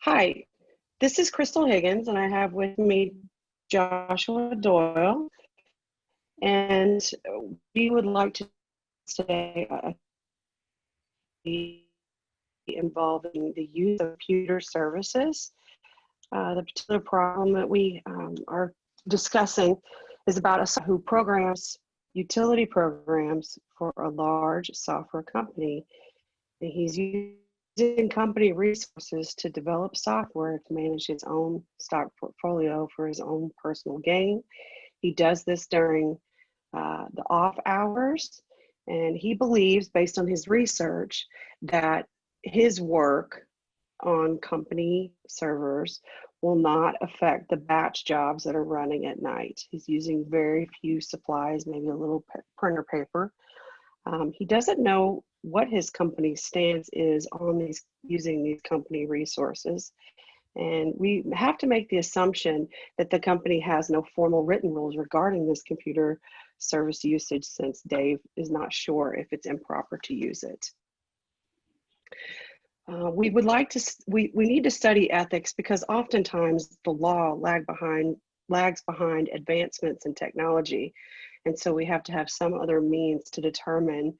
Hi, this is Crystal Higgins, and I have with me Joshua Doyle, and we would like to say involving the use of computer services. The particular problem that we are discussing is about a who programs utility programs for a large software company, and he's using company resources to develop software to manage his own stock portfolio for his own personal gain. He does this during the off hours, and he believes, based on his research, that his work on company servers will not affect the batch jobs that are running at night. He's using very few supplies, maybe a little printer paper. He doesn't know what his company's stance is on using these company resources. And we have to make the assumption that the company has no formal written rules regarding this computer service usage, since Dave is not sure if it's improper to use it. We need to study ethics, because oftentimes the law lags behind advancements in technology. And so we have to have some other means to determine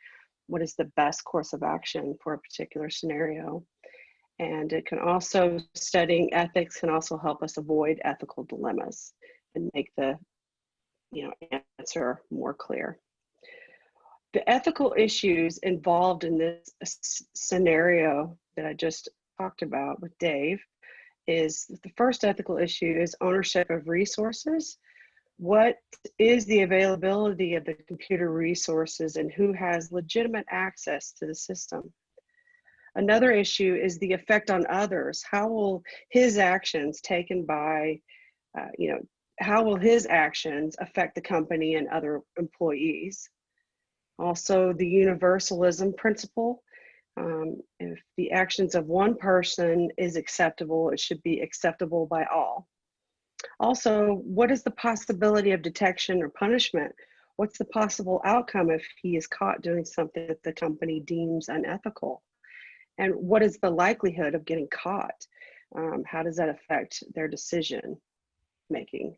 what is the best course of action for a particular scenario. And it can also, studying ethics can also help us avoid ethical dilemmas and make the answer more clear. The ethical issues involved in this scenario that I just talked about with Dave is the first ethical issue is ownership of resources. What is the availability of the computer resources, and who has legitimate access to the system? Another issue is the effect on others. How will his actions taken by, how will his actions affect the company and other employees? Also, the universalism principle. If the actions of one person is acceptable, it should be acceptable by all. Also, what is the possibility of detection or punishment? What's the possible outcome if he is caught doing something that the company deems unethical? And what is the likelihood of getting caught? How does that affect their decision making?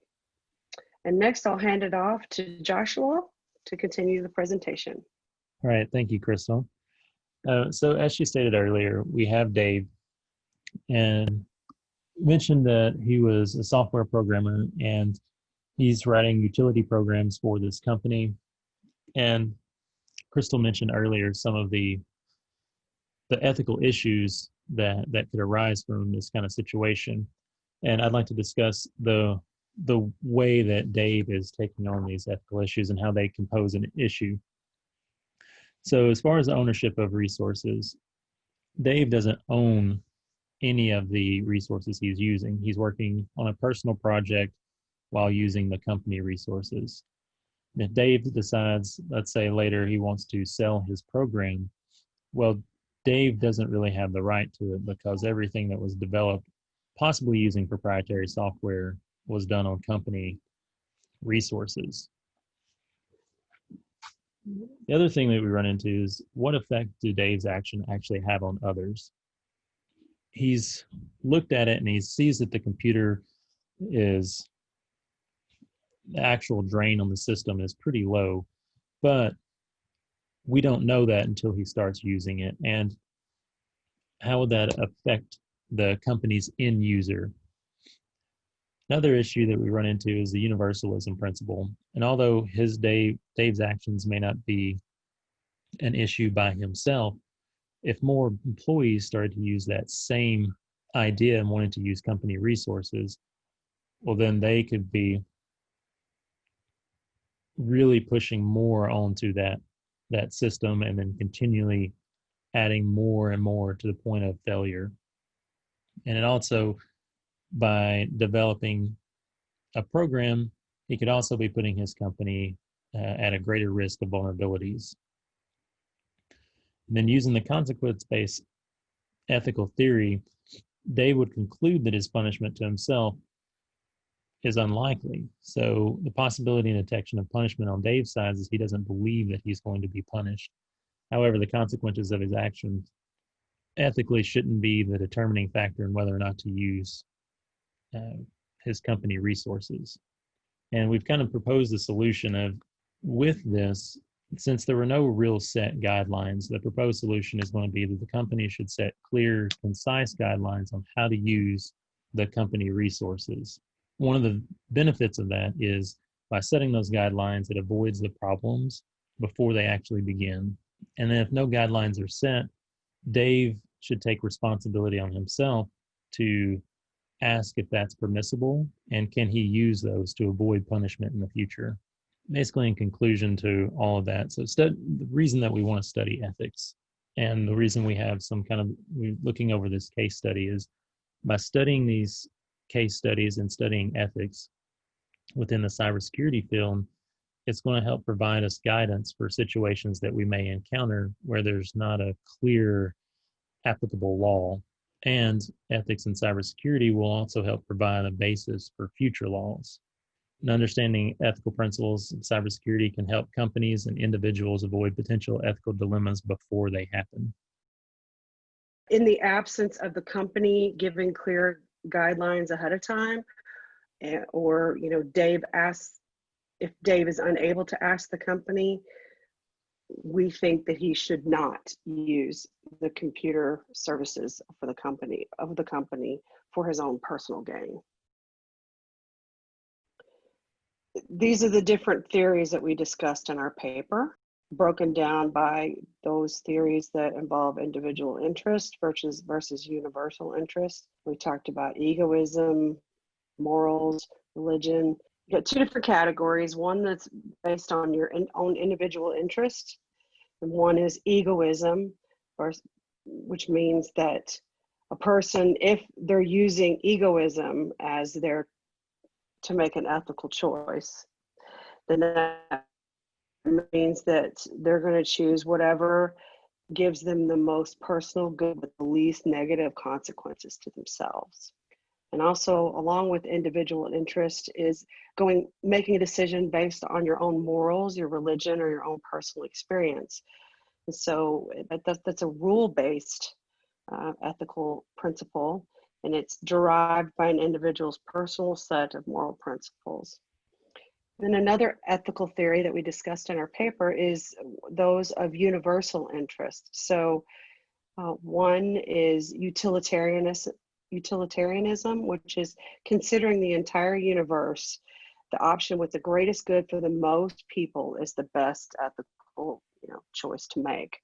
And next, I'll hand it off to Joshua to continue the presentation. All right, thank you, Crystal. So as she stated earlier, we have Dave, and mentioned that he was a software programmer and he's writing utility programs for this company. And Crystal mentioned earlier some of the ethical issues that could arise from this kind of situation. And I'd like to discuss the way that Dave is taking on these ethical issues and how they can pose an issue. So as far as the ownership of resources, Dave doesn't own any of the resources he's using. He's working on a personal project while using the company resources. And if Dave decides, let's say later, he wants to sell his program, well, Dave doesn't really have the right to it, because everything that was developed, possibly using proprietary software, was done on company resources. The other thing that we run into is, what effect do Dave's action actually have on others? He's looked at it and he sees that the computer is, the actual drain on the system is pretty low, but we don't know that until he starts using it. And how would that affect the company's end user? Another issue that we run into is the universalism principle. And although Dave's actions may not be an issue by himself, if more employees started to use that same idea and wanted to use company resources, well, then they could be really pushing more onto that system, and then continually adding more and more to the point of failure. And it also, by developing a program, he could also be putting his company at a greater risk of vulnerabilities. And then, using the consequence-based ethical theory, Dave would conclude that his punishment to himself is unlikely. So the possibility and detection of punishment on Dave's side is he doesn't believe that he's going to be punished. However, the consequences of his actions ethically shouldn't be the determining factor in whether or not to use uh, his company resources. And we've kind of proposed the solution of, with this, since there were no real set guidelines, the proposed solution is going to be that the company should set clear, concise guidelines on how to use the company resources. One of the benefits of that is by setting those guidelines, it avoids the problems before they actually begin. And then if no guidelines are set, Dave should take responsibility on himself to ask if that's permissible and can he use those to avoid punishment in the future. Basically, in conclusion to all of that, so the reason that we want to study ethics and the reason we have some kind of, we're looking over this case study is by studying these case studies and studying ethics within the cybersecurity field, it's going to help provide us guidance for situations that we may encounter where there's not a clear applicable law. And ethics in cybersecurity will also help provide a basis for future laws. And understanding ethical principles in cybersecurity can help companies and individuals avoid potential ethical dilemmas before they happen. In the absence of the company giving clear guidelines ahead of time, or Dave asks, if Dave is unable to ask the company, we think that he should not use the computer services for the company for his own personal gain. These are the different theories that we discussed in our paper, broken down by those theories that involve individual interest versus universal interest. We talked about egoism, morals, religion. You got two different categories, one that's based on your own individual interest, and one is egoism, which means that a person, if they're using egoism as their to make an ethical choice, then that means that they're going to choose whatever gives them the most personal good with the least negative consequences to themselves. And also, along with individual interest, is making a decision based on your own morals, your religion, or your own personal experience. And so that's a rule-based ethical principle, and it's derived by an individual's personal set of moral principles. Then another ethical theory that we discussed in our paper is those of universal interest. So one is utilitarianism, which is considering the entire universe, the option with the greatest good for the most people is the best ethical choice to make.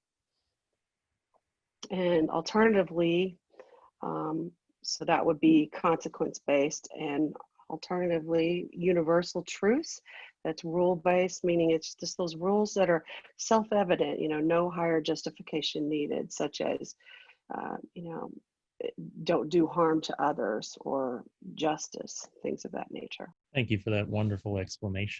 And alternatively, so that would be consequence-based, and alternatively, universal truths. That's rule-based, meaning it's just those rules that are self-evident, no higher justification needed, such as, don't do harm to others or justice, things of that nature. Thank you for that wonderful explanation.